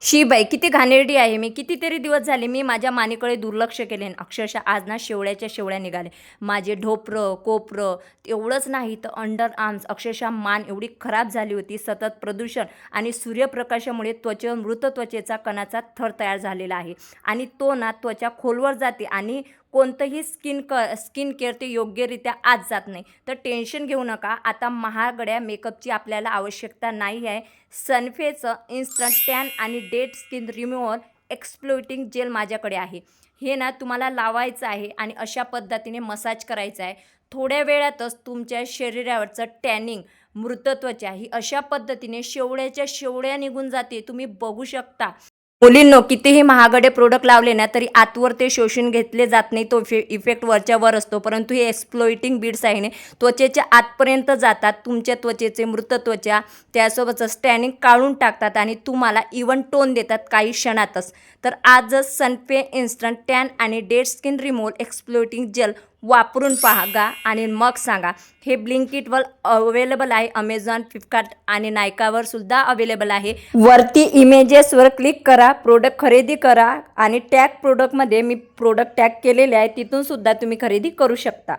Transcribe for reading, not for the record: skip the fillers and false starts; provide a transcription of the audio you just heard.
शी बाई किती घाणेरडी आहे मी. कितीतरी दिवस झाले मी माझ्या मानेकडे दुर्लक्ष केले. अक्षरशः आज ना शेवळ्याच्या शेवळ्या निघाले. माझे ढोपरं, कोपरं एवढंच नाही तर अंडर आर्म्स अक्षरशः मान एवढी खराब झाली होती. सतत प्रदूषण आणि सूर्यप्रकाशामुळे मृत त्वचेचा कणाचा थर तयार झालेला आहे आणि तो ना त्वचा खोलवर जाते आणि कोणतंही स्किन केअर ते योग्यरित्या आत जात नाही. तर टेन्शन घेऊ नका. आता महागड्या मेकअपची आपल्याला आवश्यकता नाही आहे. सनफेचं इन्स्टंट टॅन आणि dead skin remover exfoliating gel माझ्याकडे आहे. हे ना तुम्हाला लावायचं आहे आणि अशा पद्धतीने मसाज करायचा आहे. थोड्या वेळातच तुमच्या शरीरावरचं टॅनिंग, मृत त्वचा ही अशा पद्धतीने शेवळ्याच्या शेवळ्या निघून जाते. तुम्ही बघू शकता. मुलींनो, कितीही महागडे प्रोडक्ट लावले ना तरी आतवर ते शोषून घेतले जात नाही. तो इफेक्ट वरच्या वर असतो. परंतु हे एक्सप्लोइटिंग बीड्स आहे ना त्वचेच्या आतपर्यंत जातात. तुमच्या त्वचेचे मृत त्वचा त्यासोबतच स्टॅनिंग काढून टाकतात आणि तुम्हाला इव्हन टोन देतात काही क्षणातच. तर आजच सनफे इन्स्टंट टॅन आणि dead skin remover exfoliating gel वापरून पाहा आणि मग सांगा. हे ब्लिंकिटवर अवेलेबल आहे. अमेझॉन, फ्लिपकार्ट आणि नायकावर सुद्धा अवेलेबल आहे. वरती इमेजेसवर क्लिक करा, प्रोडक्ट खरेदी करा आणि टॅग प्रोडक्टमध्ये मी प्रोडक्ट टॅग केलेले आहे. तिथून सुद्धा तुम्ही खरेदी करू शकता.